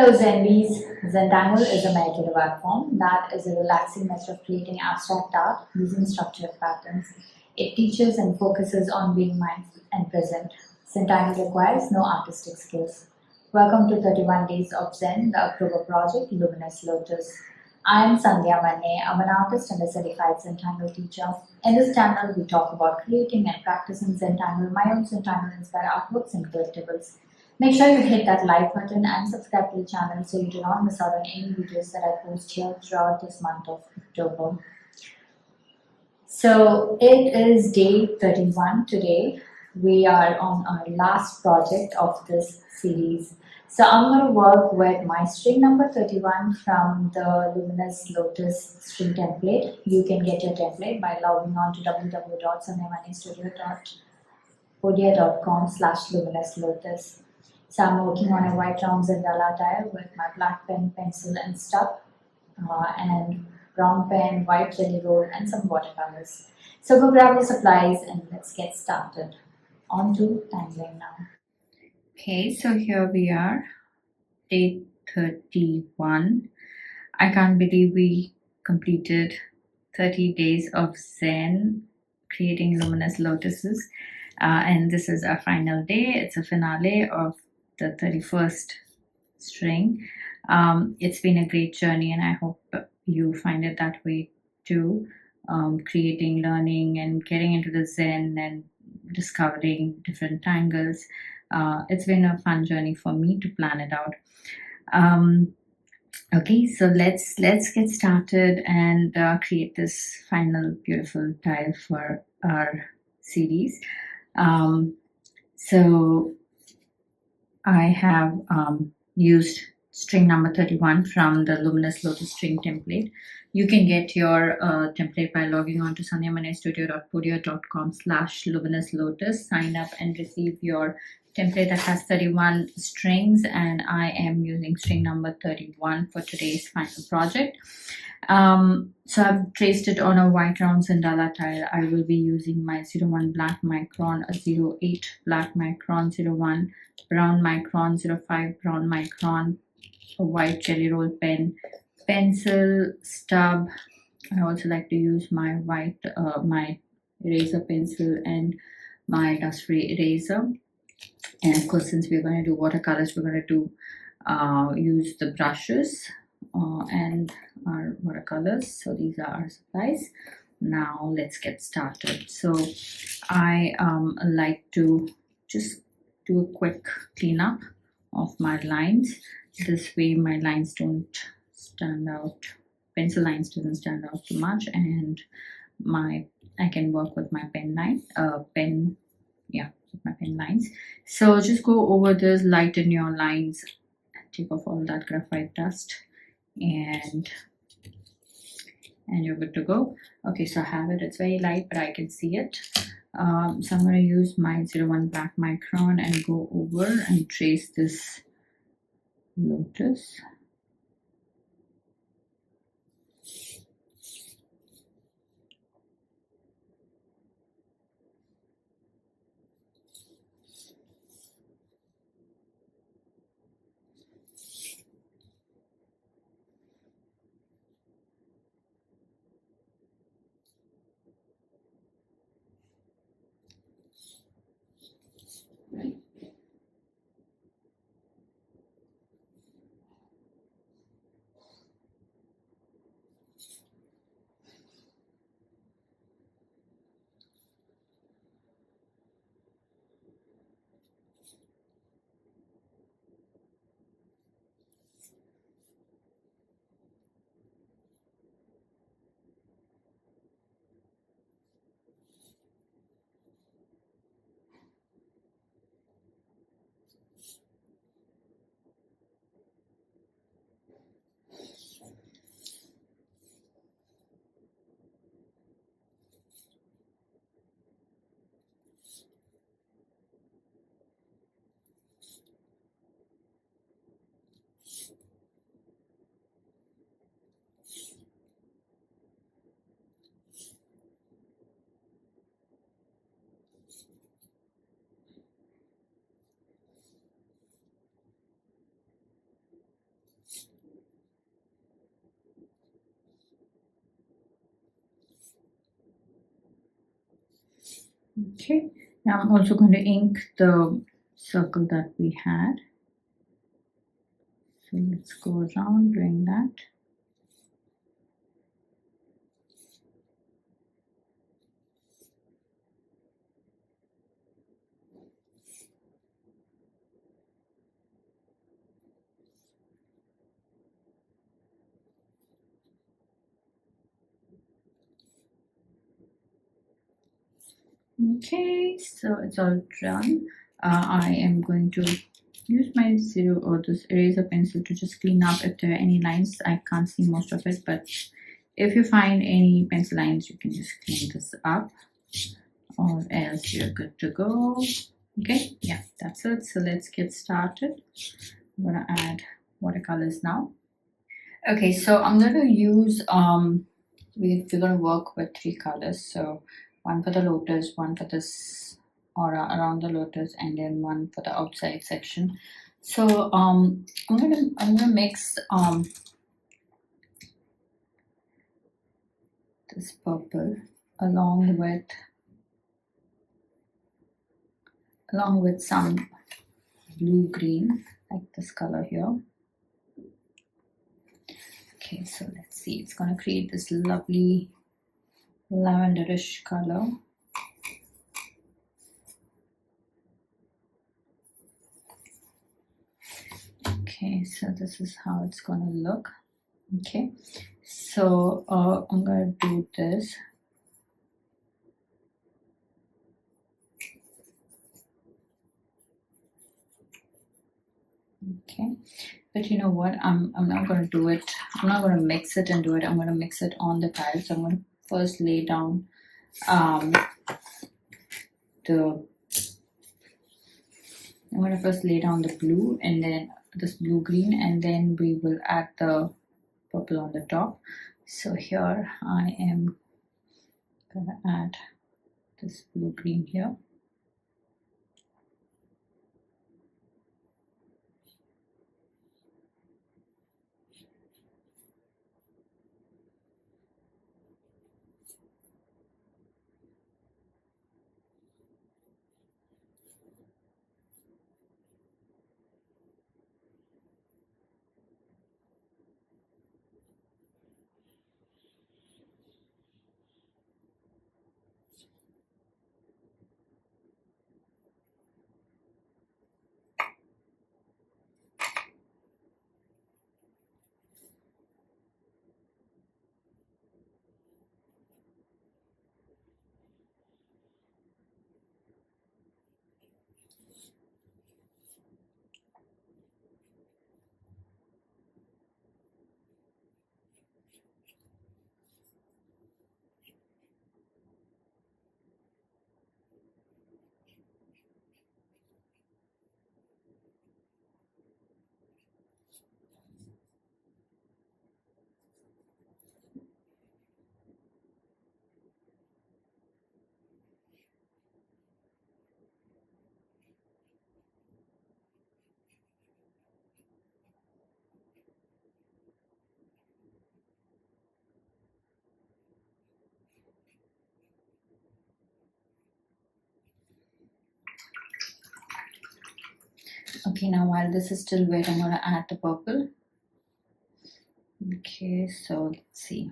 Hello Zendies. Zentangle is a meditative art form that is a relaxing method of creating abstract art using structured patterns. It teaches and focuses on being mindful and present. Zentangle requires no artistic skills. Welcome to 31 Days of Zen, the October project, Luminous Lotus. I am SandhyaManne. I'm an artist and a certified Zentangle teacher. In this channel, we talk about creating and practicing Zentangle, my own Zentangle inspired artworks and collectibles. Make sure you hit that like button and subscribe to the channel so you do not miss out on any videos that I post here throughout this month of October. So it is day 31 today. We are on our last project of this series. So I'm going to work with my string number 31 from the Luminous Lotus string template. You can get your template by logging on to www.sandhyamannestudio.podia.com/luminouslotus. So I'm working on a white round Zendala tile with my black pen, pencil and stub and brown pen, white jelly roll and some watercolors. So go grab your supplies and let's get started. On to tangling now. Okay, so here we are, day 31. I can't believe we completed 30 days of Zen creating luminous lotuses. And this is our final day. It's a finale of the 31st string. It's been a great journey and I hope you find it that way too. Creating, learning and getting into the Zen and discovering different tangles. It's been a fun journey for me to plan it out. Okay, so let's get started and create this final beautiful tile for our series. So I have used string number 31 from the Luminous Lotus string template. You can get your template by logging on to SandhyaMannestudio.podia.com/LuminousLotus. Sign up and receive your template that has 31 strings, and I am using string number 31 for today's final project. So I've traced it on a white round Zendala tile. I will be using my 01 black Micron, a 08 black Micron, 01 brown Micron, 05 brown Micron, a white jelly roll pen, pencil, stub. I also like to use my white, my eraser pencil and my dust-free eraser. And of course, since we're going to do watercolors, we're going to use the brushes and our watercolors. So these are our supplies. Now let's get started. So I like to just do a quick cleanup of my lines. This way my lines don't stand out, pencil lines doesn't stand out too much, and I can work with my pen lines. So just go over this, lighten your lines, take off all that graphite dust, and you're good to go. Okay, so I have it. It's very light, but I can see it. So I'm going to use my 01 black Micron and go over and trace this lotus. Okay, now I'm also going to ink the circle that we had. So let's go around doing that. Okay, so it's all done. I am going to use my this eraser pencil to just clean up if there are any lines. I can't see most of it, but if you find any pencil lines, you can just clean this up, or else you're good to go. Okay, yeah, that's it. So let's get started. I'm gonna add watercolors now. Okay, so I'm going to use we're going to work with 3 colors. So one for the lotus, one for this aura around the lotus, and then one for the outside section. So I'm gonna mix this purple along with some blue green, like this color here. Okay, so let's see. It's gonna create this lovely lavenderish color. Okay, so this is how it's gonna look. Okay, so I'm gonna do this. Okay, but you know what? I'm not gonna do it. I'm not gonna mix it and do it. I'm gonna mix it on the tile. So I'm gonna first lay down the blue, and then this blue green, and then we will add the purple on the top. So here I am gonna add this blue green here. Okay, now while this is still wet, I'm gonna add the purple. Okay, so let's see.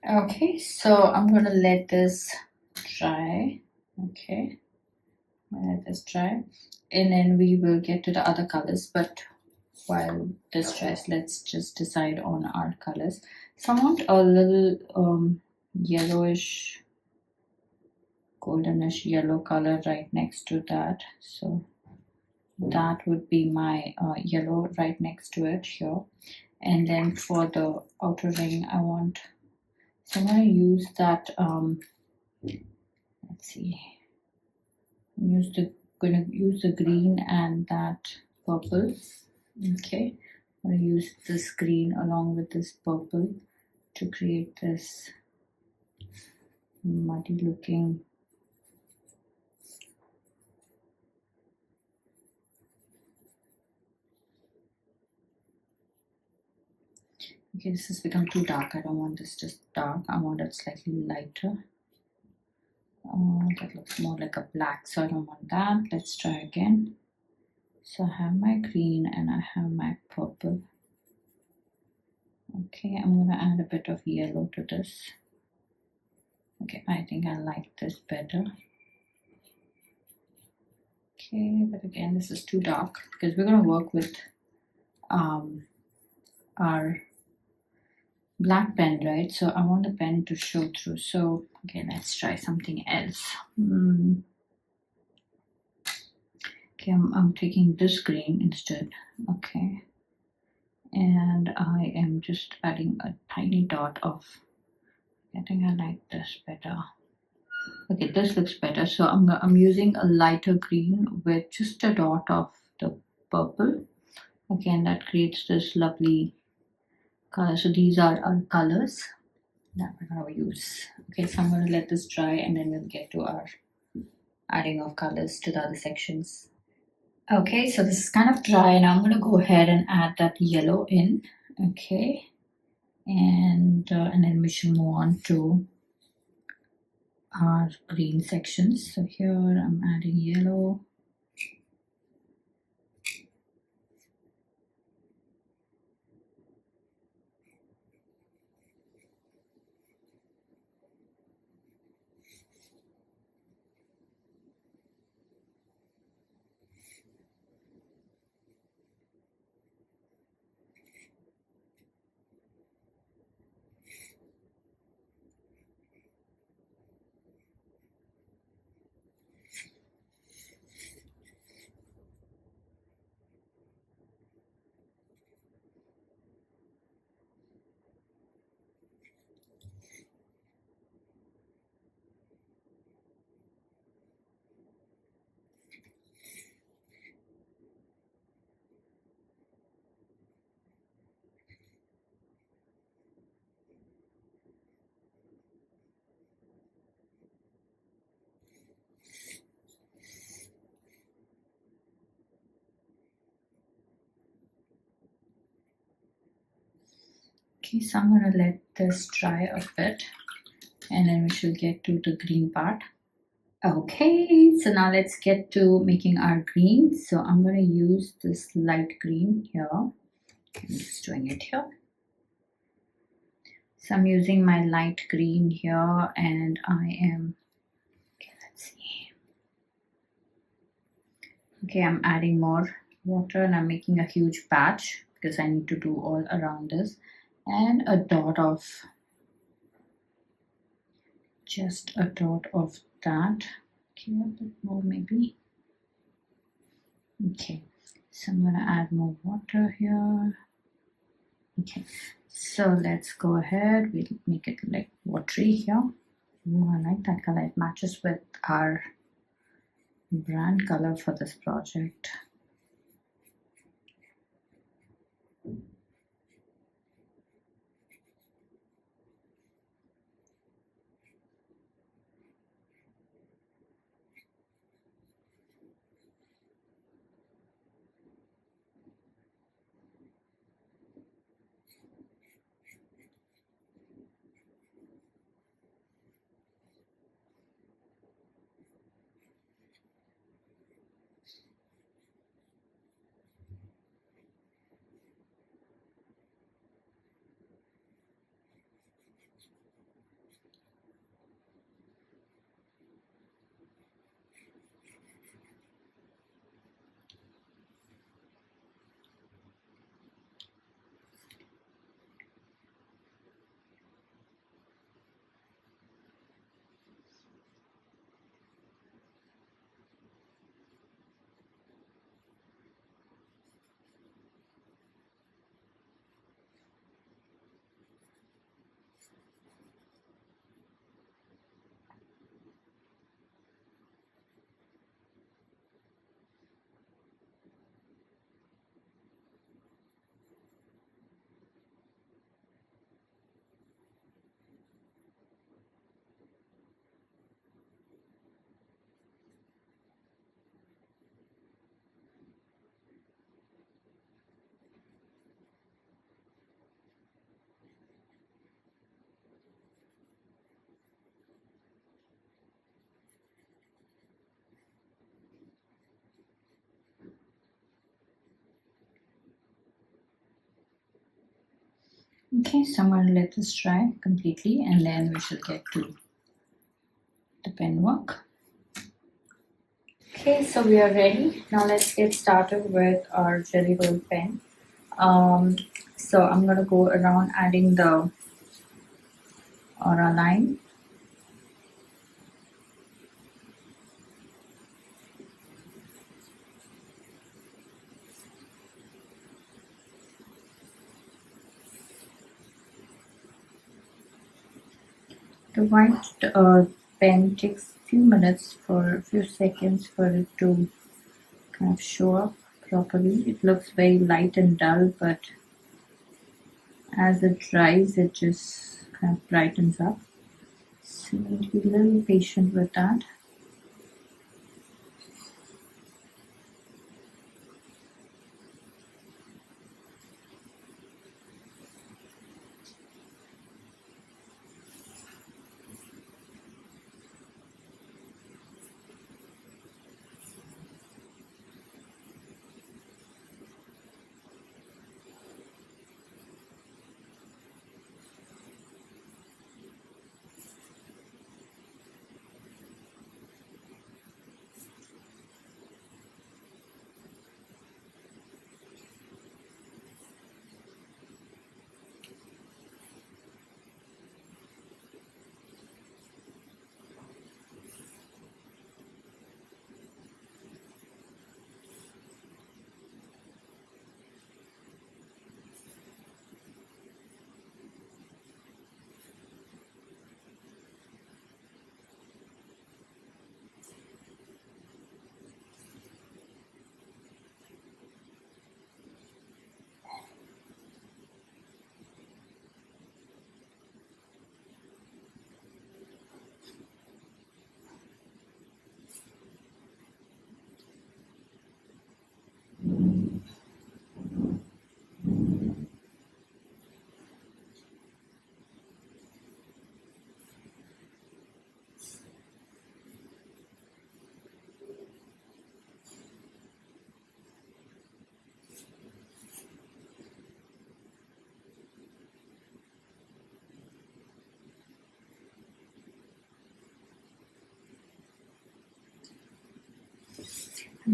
Okay, so I'm gonna let this dry. Okay, let this dry, and then we will get to the other colors. But while this dries, let's just decide on our colors. So I want a little yellowish, goldenish yellow color right next to that. So that would be my yellow right next to it here. And then for the outer ring, I want, so I'm going to use that, let's see, going to use the green and that purple. Okay, I'm going to use this green along with this purple to create this muddy looking. Okay, this has become too dark. I don't want this just dark. I want it slightly lighter. That looks more like a black, so I don't want that. Let's try again. So I have my green and I have my purple. Okay, I'm gonna add a bit of yellow to this. Okay, I think I like this better. Okay, but again, this is too dark because we're gonna work with our black pen, right? So I want the pen to show through. So okay, let's try something else. Okay, I'm taking this green instead. Okay, and I am just adding a tiny dot of, I think I like this better. Okay, this looks better. So I'm using a lighter green with just a dot of the purple. Okay, and that creates this lovely color. So these are our colors that we're going to use. Okay, so I'm going to let this dry and then we'll get to our adding of colors to the other sections. Okay, so this is kind of dry. Now I'm going to go ahead and add that yellow in. Okay, and then we should move on to our green sections. So here I'm adding yellow. Okay, so I'm going to let this dry a bit and then we should get to the green part. Okay, so now let's get to making our green. So I'm going to use this light green here. I'm just doing it here. So I'm using my light green here and I am, okay, let's see. Okay, I'm adding more water and I'm making a huge patch because I need to do all around this. And a dot of, just a dot of that. Okay, a bit more maybe. Okay, so I'm gonna add more water here. Okay, so let's go ahead. We'll make it like watery here. Oh, I like that color. It matches with our brand color for this project. Okay, so I'm going to let this dry completely and then we shall get to the pen work. Okay, so we are ready. Now let's get started with our jelly roll pen. So I'm going to go around adding the aura line. The white pen takes a few minutes for a few seconds for it to kind of show up properly. It looks very light and dull, but as it dries, it just kind of brightens up. So you need to be a little patient with that.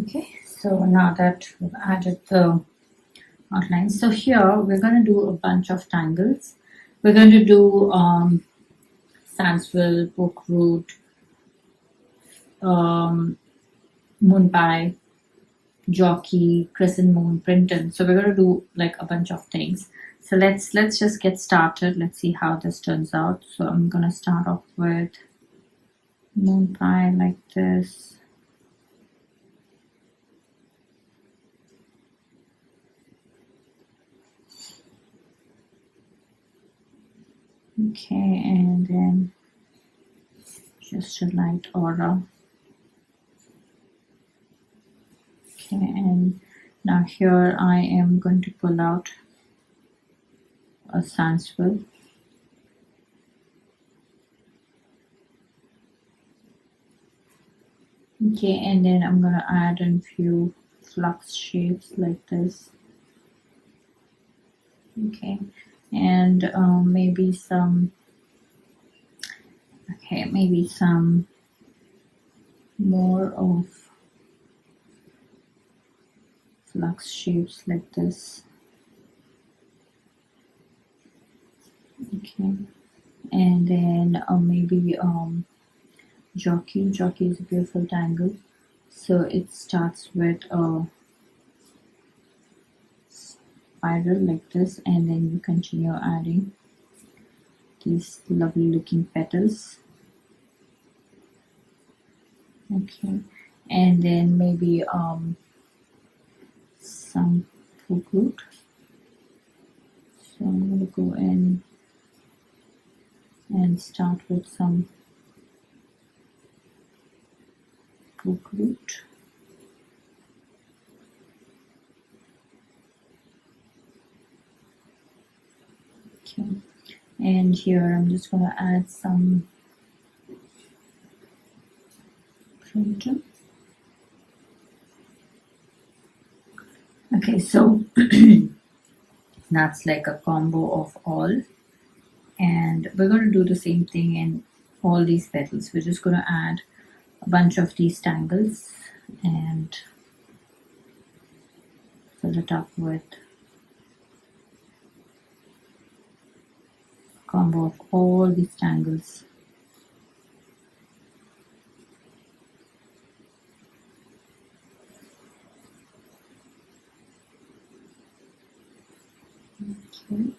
Okay, so now that we've added the outline, so here we're going to do a bunch of tangles. We're going to do Sandswirl, Pokeroot, Moonpie, Joki, Crescent Moon, Printemps. So we're going to do like a bunch of things. So let's just get started. Let's see how this turns out. So I'm going to start off with Moonpie like this. Okay, and then just a light aura. Okay, and now here I am going to pull out a Sandswirl. Okay, and then I'm gonna add in few flux shapes like this. Okay, and maybe some more of flux shapes like this. Okay, and then maybe Joki. Joki is a beautiful tangle. So it starts with a spiral like this, and then you continue adding these lovely looking petals. Okay, and then maybe some Pokeroot. So I'm going to go in and start with some Pokeroot. Okay, and here I'm just going to add some Printemps. Okay, so That's like a combo of all. And we're going to do the same thing in all these petals. We're just going to add a bunch of these tangles and fill it up with a combo of all these tangles. Okay.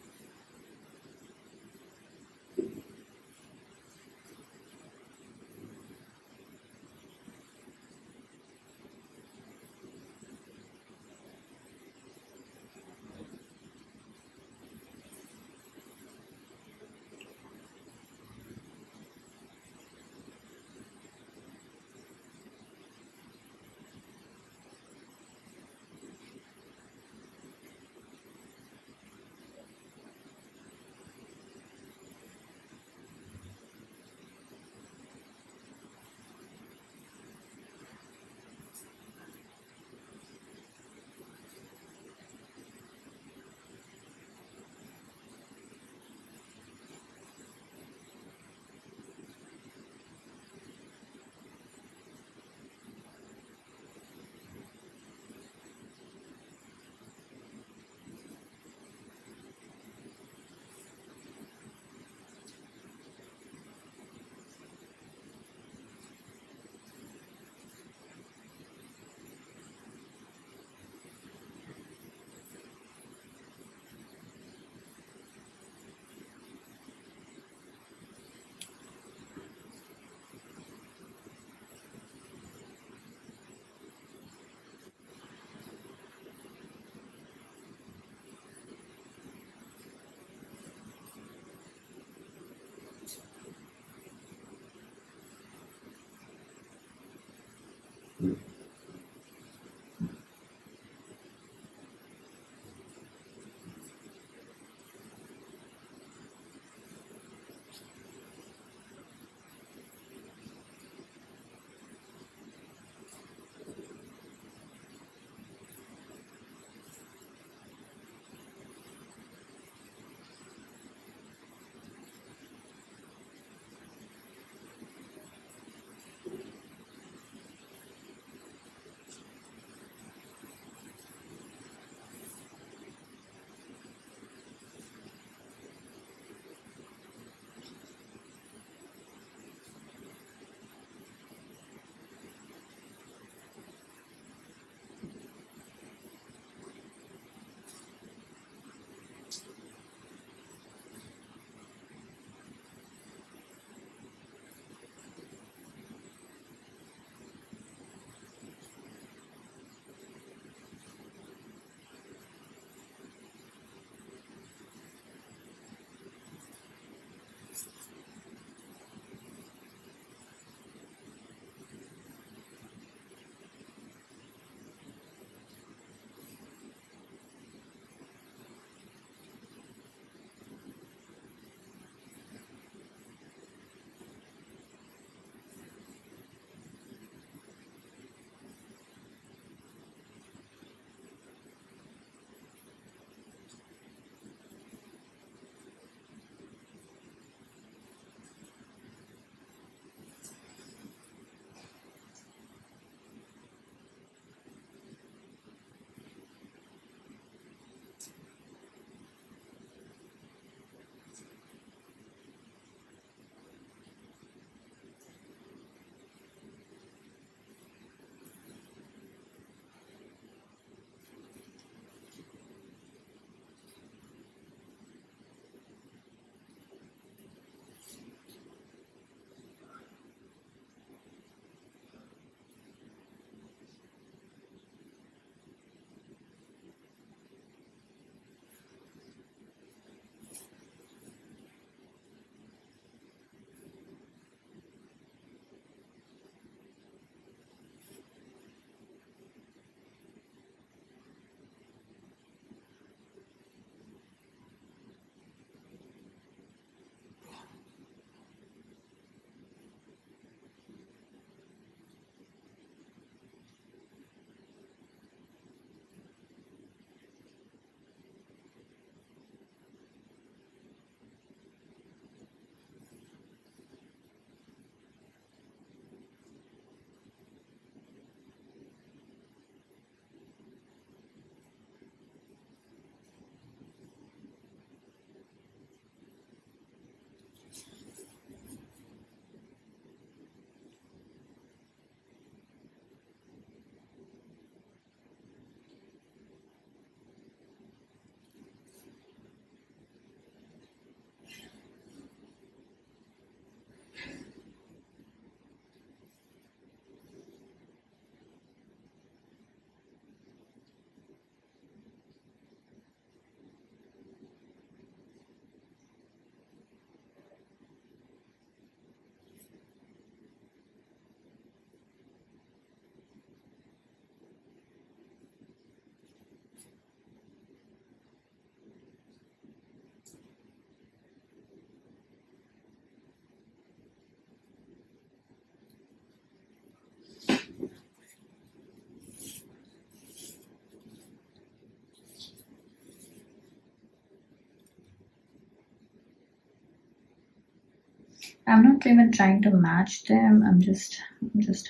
I'm not even trying to match them. I'm just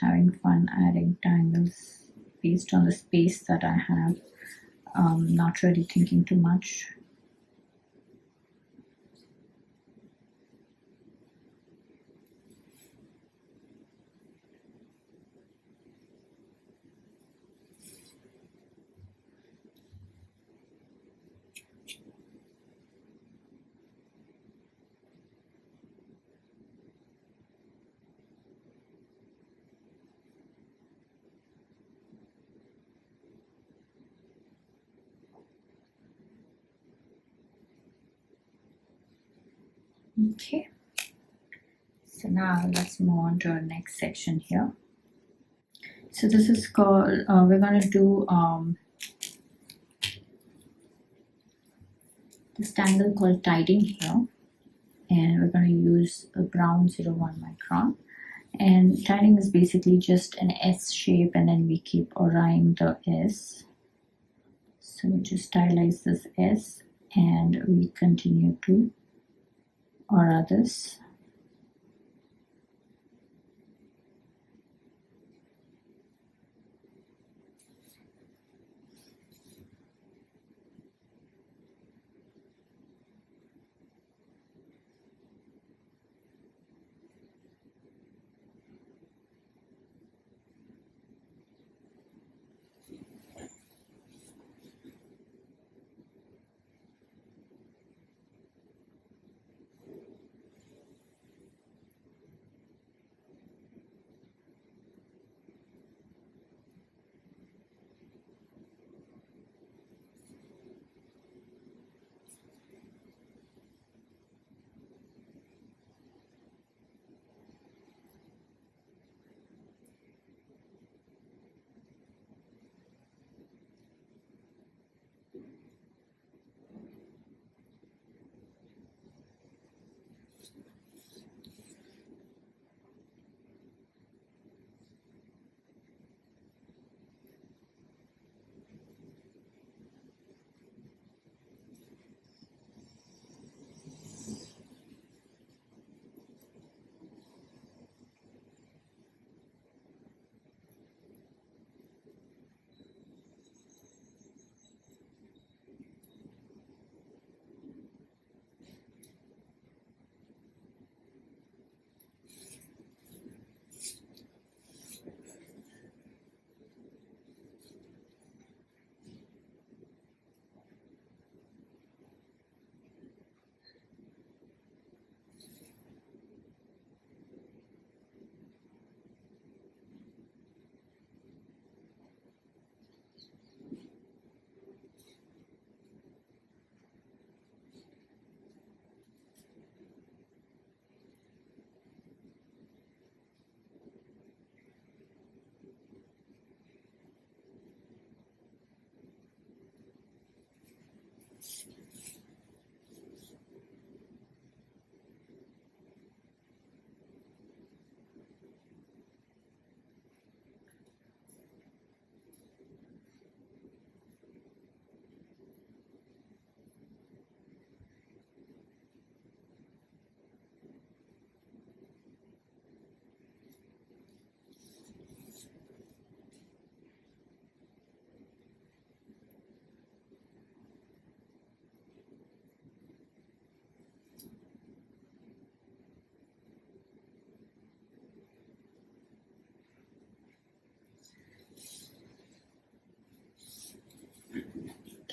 having fun adding tangles based on the space that I have. Not really thinking too much. Okay, so now let's move on to our next section here. So this is called, we're going to do this tangle called Tidings here, and we're going to use a brown 01 micron. And Tidings is basically just an S shape, and then we keep around the S. So we just stylize this S, and we continue to aura this.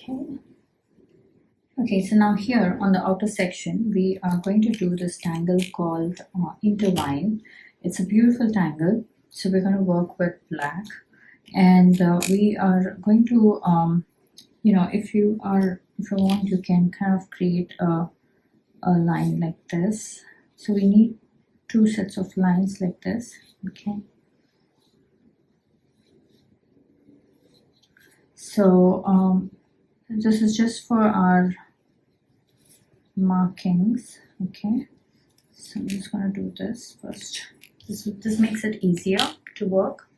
Okay. Okay, so now here on the outer section, we are going to do this tangle called Intwine. It's a beautiful tangle. So we're going to work with black, and we are going to, if you want, you can kind of create a line like this. So we need two sets of lines like this. Okay. So this is just for our markings. Okay, so I'm just going to do this first. This makes it easier to work.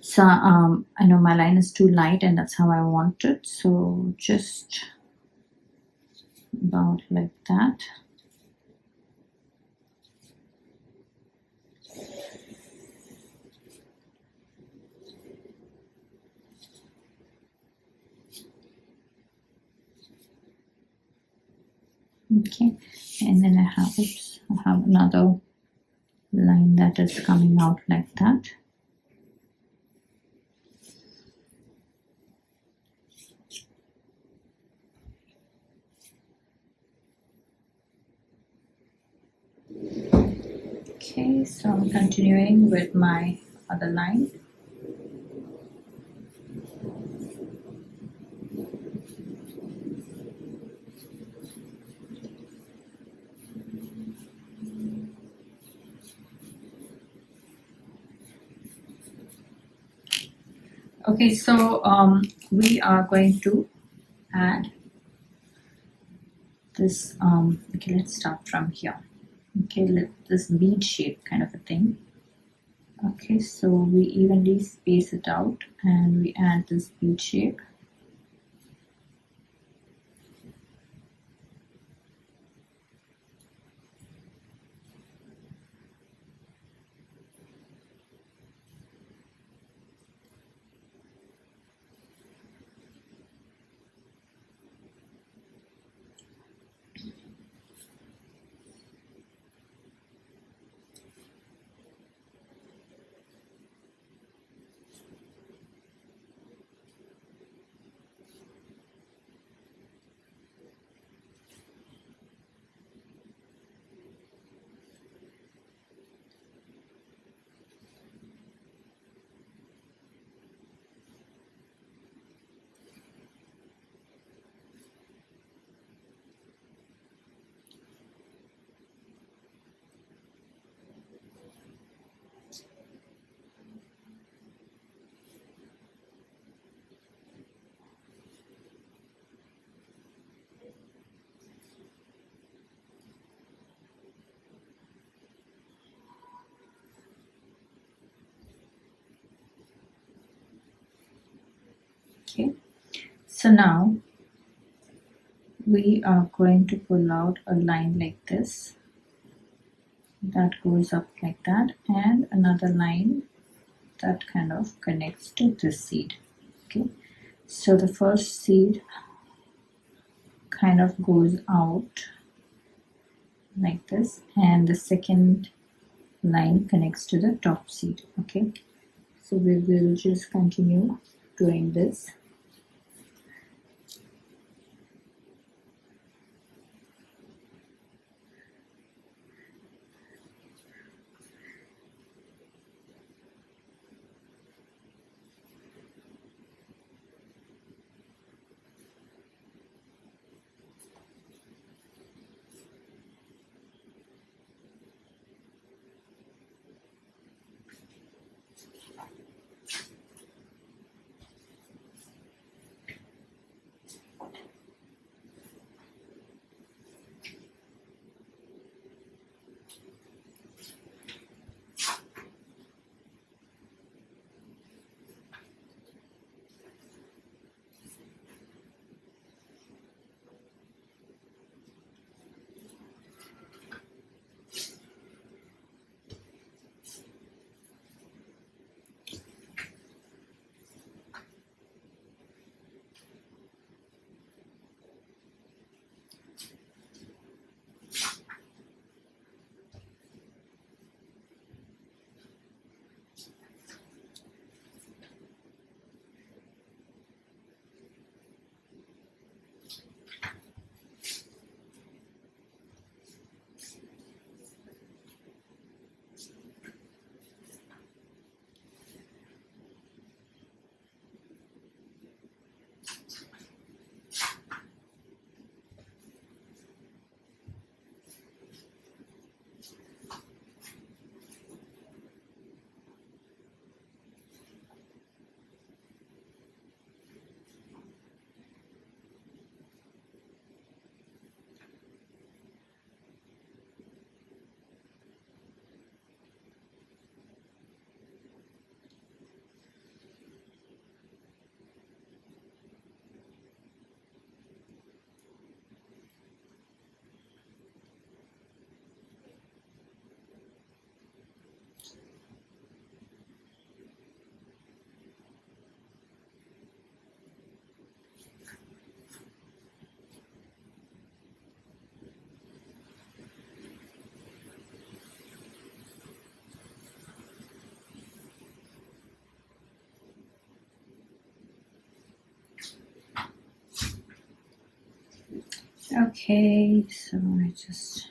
So I know my line is too light, and that's how I want it, so just about like that. Okay, and then I have another line that is coming out like that. Okay, so I'm continuing with my other line. Okay, so we are going to add this. Okay, let's start from here. Okay, this bead shape kind of a thing. Okay, so we evenly space it out and we add this bead shape. Okay, so now we are going to pull out a line like this that goes up like that, and another line that kind of connects to this seed. Okay, so the first seed kind of goes out like this, and the second line connects to the top seed. Okay, so we will just continue doing this. Okay, so I just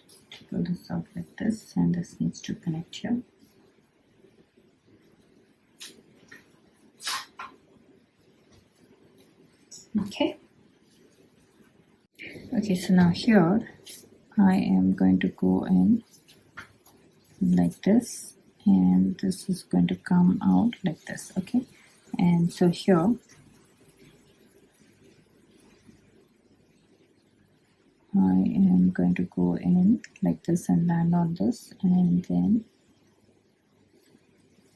pull this out like this, and this needs to connect here. Okay. Okay, so now here I am going to go in like this, and this is going to come out like this. Okay, and so here I am going to go in like this and land on this, and then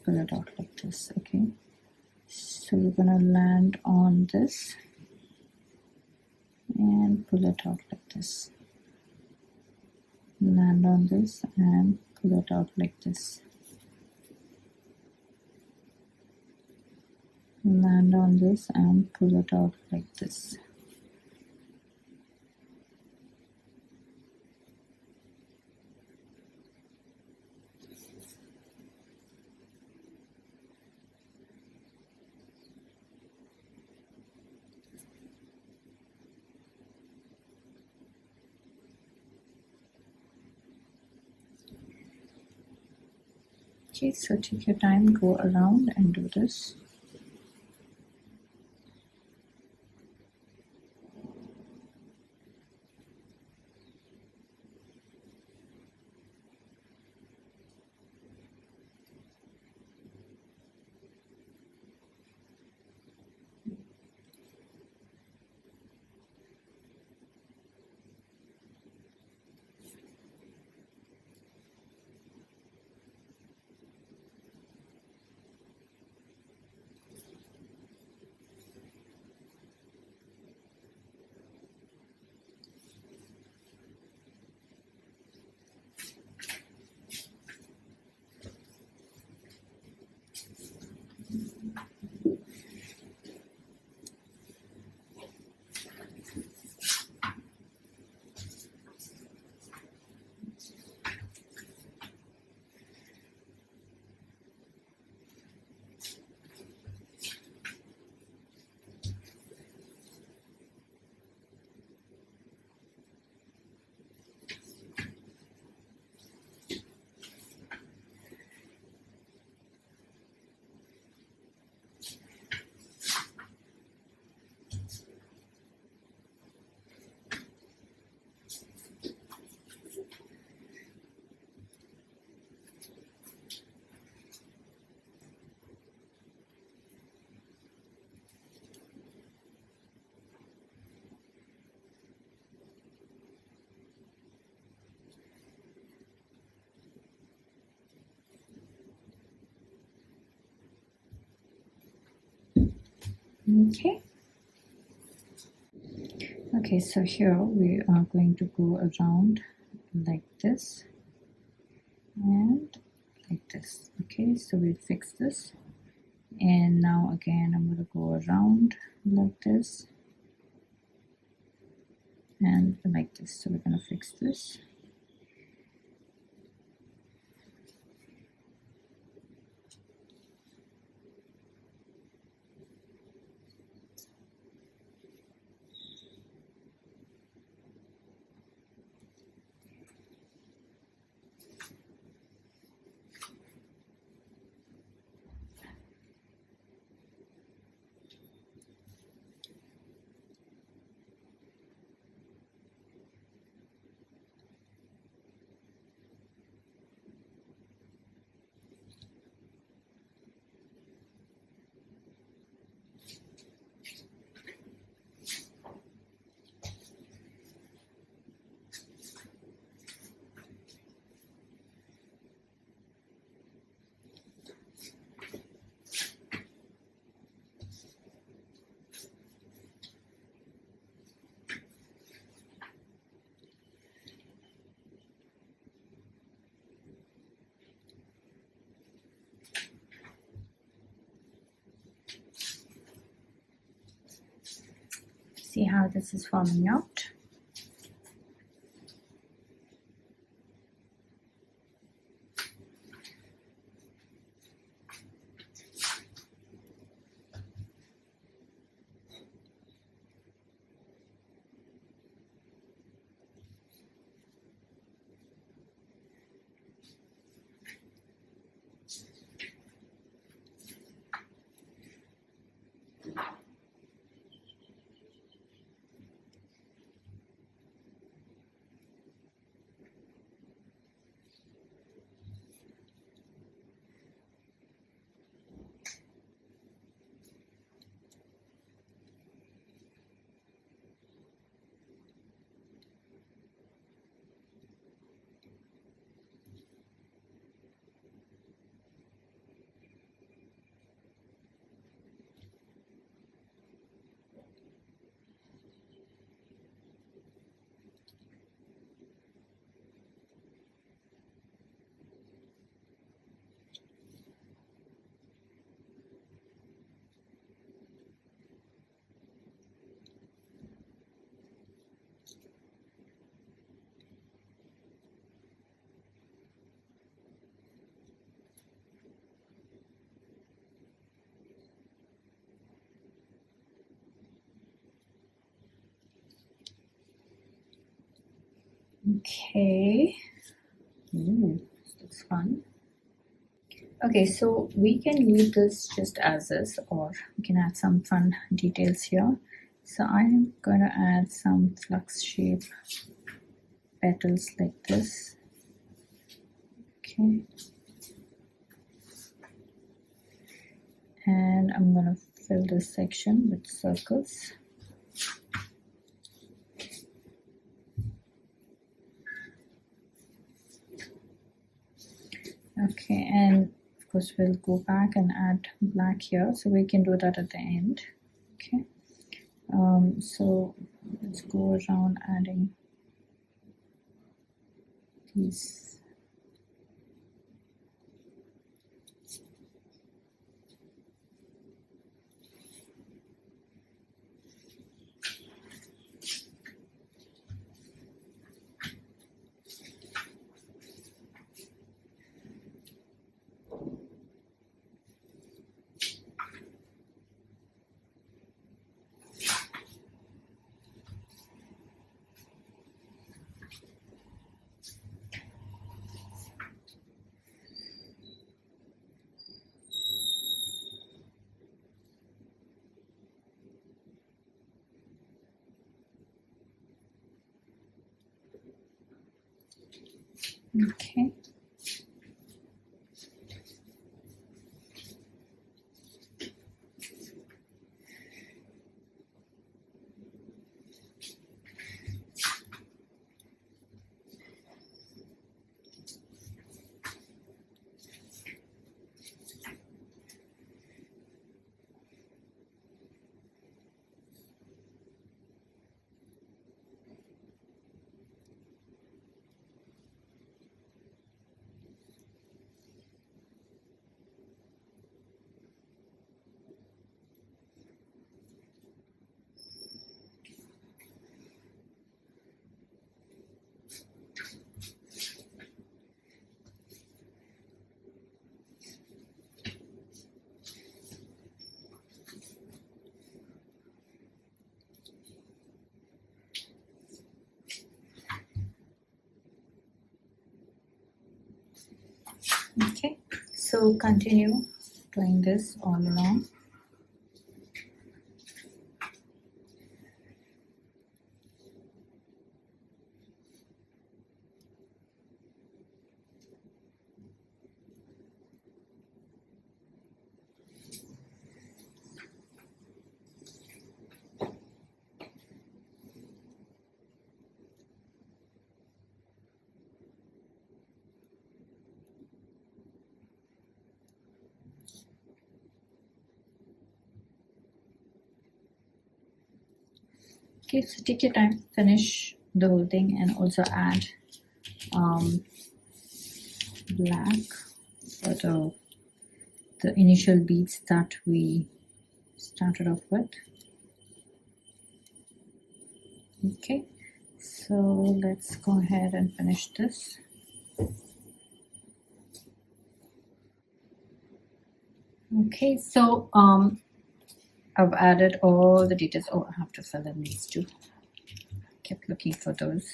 pull it out like this. Okay, so we're gonna land on this and pull it out like this. Land on this and pull it out like this. Land on this and pull it out like this. Okay, so take your time, go around and do this. Okay. Okay, so here we are going to go around like this and like this. Okay, so we'll fix this. And now again, I'm going to go around like this and like this. So we're going to fix this. See how this is forming out. Okay. Ooh, this looks fun. Okay, so we can leave this just as is, or we can add some fun details here. So I'm going to add some flux shape petals like this. Okay. And I'm going to fill this section with circles. Okay, and of course we'll go back and add black here, so we can do that at the end. Okay, so let's go around adding these. Okay. Okay, so continue doing this all along. Okay, so take your time, finish the whole thing, and also add black for the initial beads that we started off with. Okay, so let's go ahead and finish this. Okay, so I've added all the details. Oh, I have to fill in these two. Kept looking for those.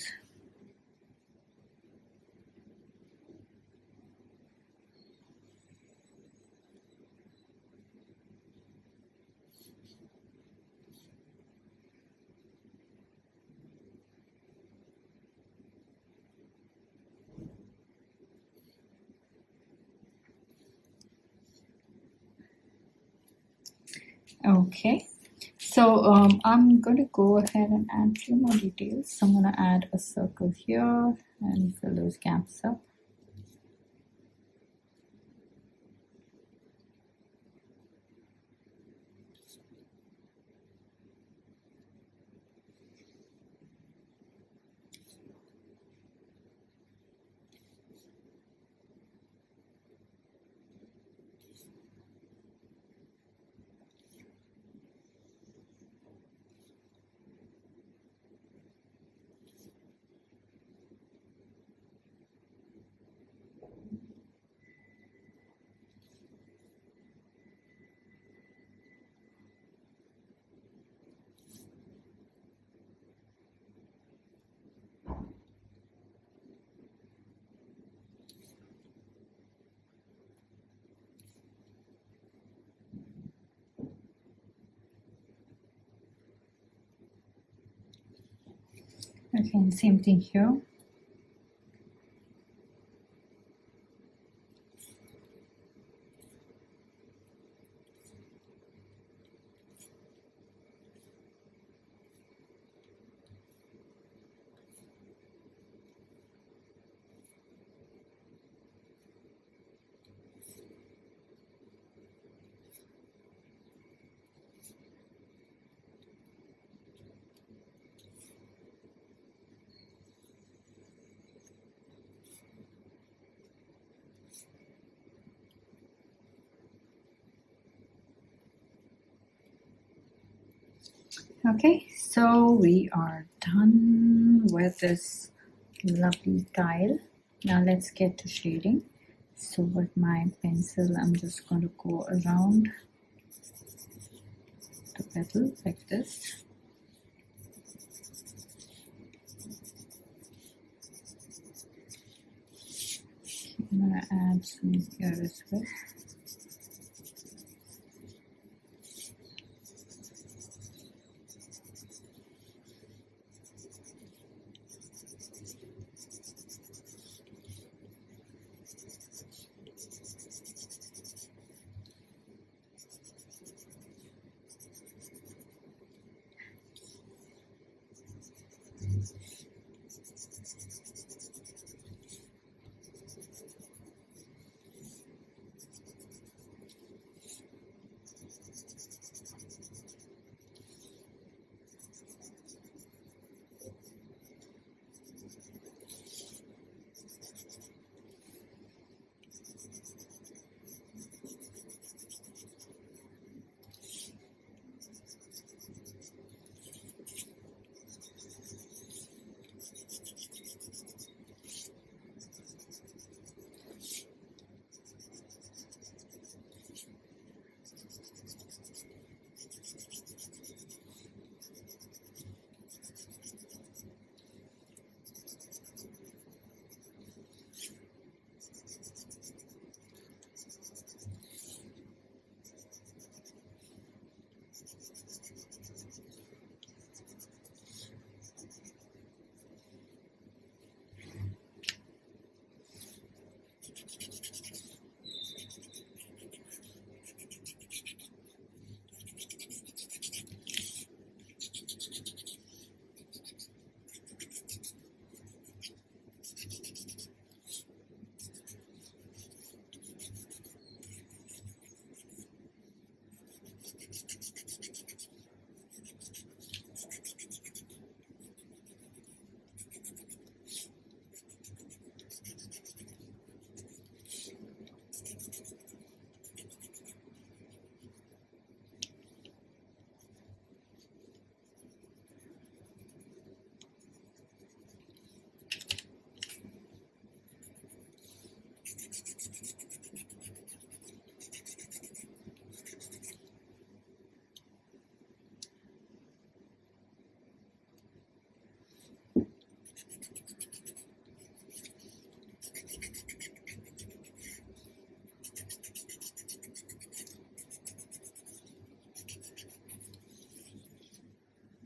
Okay, so I'm going to go ahead and add a few more details. So I'm going to add a circle here and fill those gaps up. Okay, and same thing here. Okay, so we are done with this lovely tile. Now let's get to shading. So with my pencil, I'm just going to go around the petal like this. I'm going to add some here as well.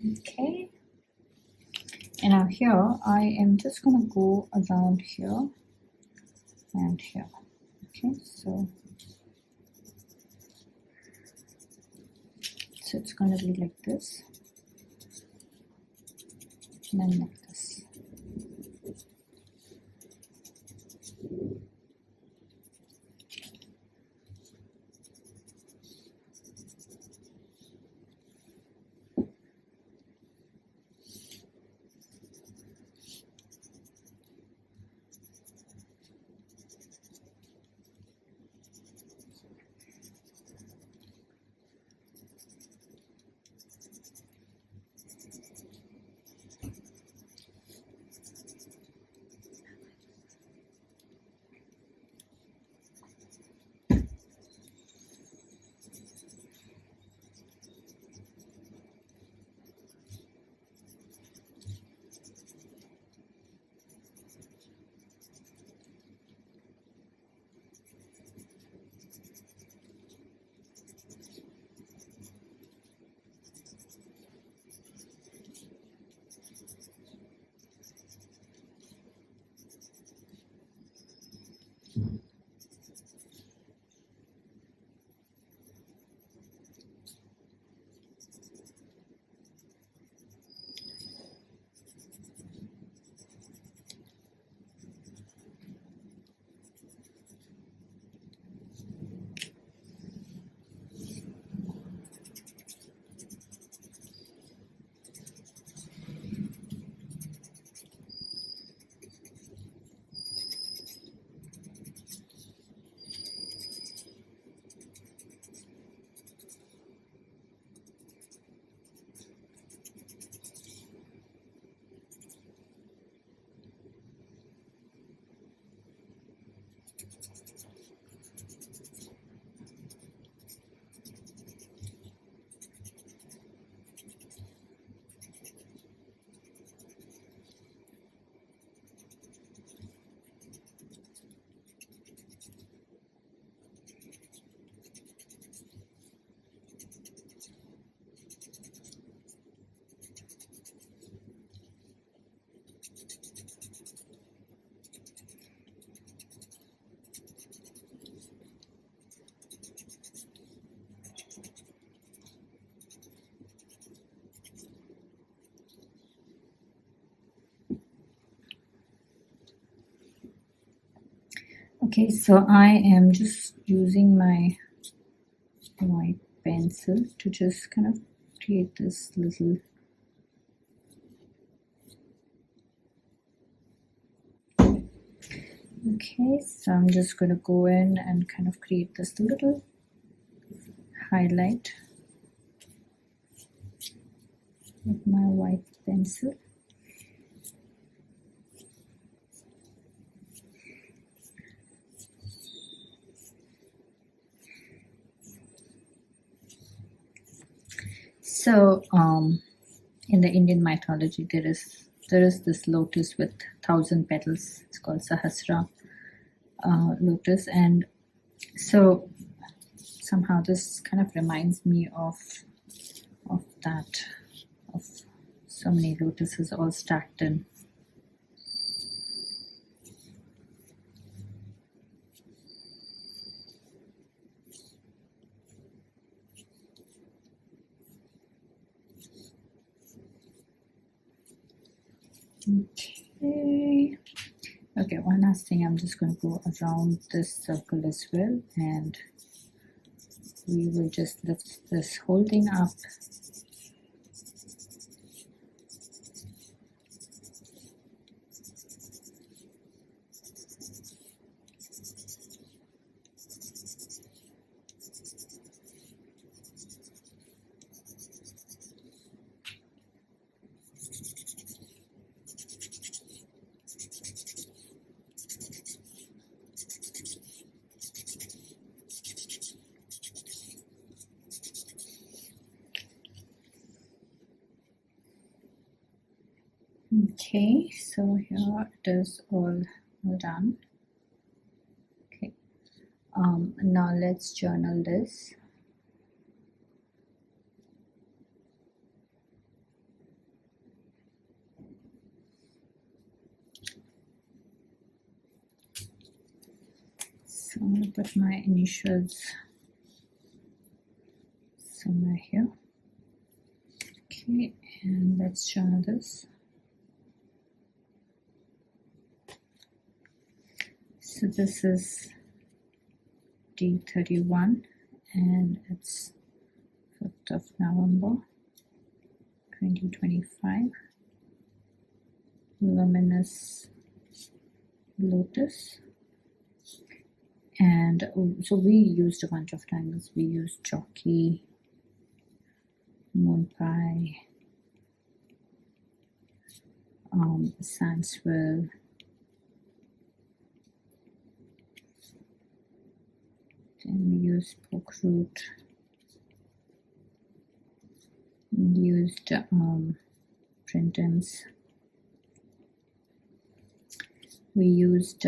Okay, and now here I am just going to go around here and here. Okay, so it's going to be like this and then like this. Okay, so I am just using my white pencil to just kind of create this little okay, so I'm just going to go in and kind of create this little highlight with my white pencil. So in the Indian mythology there is this lotus with 1,000 petals. It's called Sahasra lotus, and so somehow this kind of reminds me of that, of so many lotuses all stacked in. Okay, one last thing, I'm just going to go around this circle as well, and we will just lift this whole thing up. Okay, so here it is all done. Okay, now let's journal this. So I'm going to put my initials somewhere here. Okay, and let's journal this. So this is D31 and it's 5th of November 2025. Luminous Lotus. And so we used a bunch of tangles. We used Joki, Moonpie, Sandswirl, then we used Pokeroot, we used Printemps, we used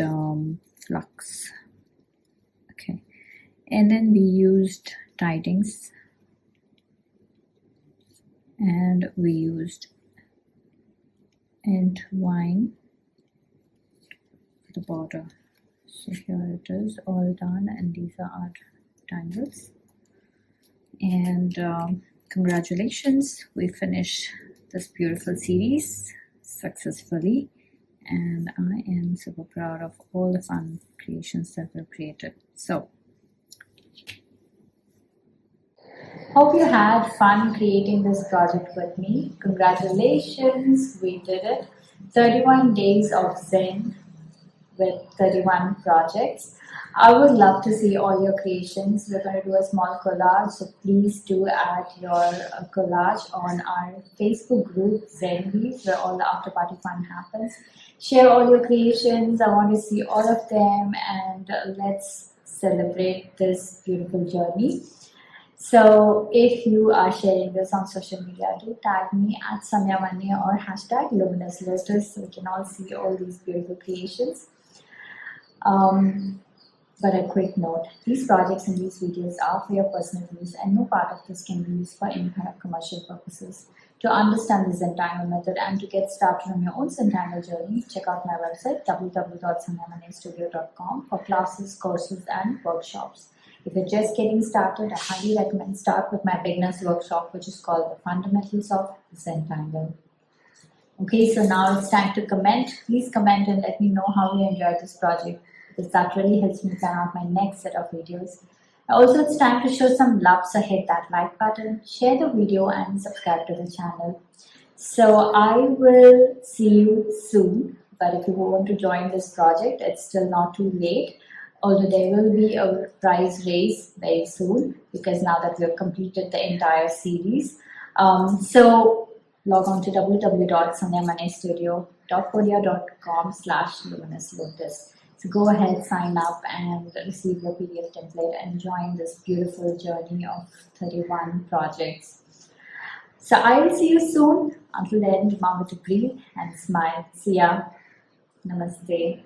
Flux, okay, and then we used Tidings, and we used Intwine for the border. So here it is, all done, and these are our tangles. And congratulations, we finished this beautiful series successfully, and I am super proud of all the fun creations that were created. So hope you had fun creating this project with me. Congratulations, we did it. 31 days of Zen with 31 projects. I would love to see all your creations. We're going to do a small collage, so please do add your collage on our Facebook group, Zenleaves, where all the after party fun happens. Share all your creations. I want to see all of them, and let's celebrate this beautiful journey. So if you are sharing this on social media, do tag me at SandhyaManne or hashtag LuminousLotus so we can all see all these beautiful creations. But a quick note, these projects and these videos are for your personal use, and no part of this can be used for any kind of commercial purposes. To understand the Zentangle method and to get started on your own Zentangle journey, check out my website www.SandhyaManneStudio.com for classes, courses and workshops. If you're just getting started, I highly recommend start with my beginners workshop, which is called the Fundamentals of Zentangle. Okay, so now it's time to comment. Please comment and let me know how you enjoyed this project, because that really helps me plan out my next set of videos. Also, it's time to show some love, so hit that like button, share the video and subscribe to the channel. So I will see you soon, but if you want to join this project, it's still not too late. Although there will be a prize raise very soon, because now that we have completed the entire series. So log on to www.SandhyaManneStudio.podia.com/LuminousLotus. So go ahead, sign up and receive your PDF template and join this beautiful journey of 31 projects. So I will see you soon. Until then, remember to breathe and smile. See ya. Namaste.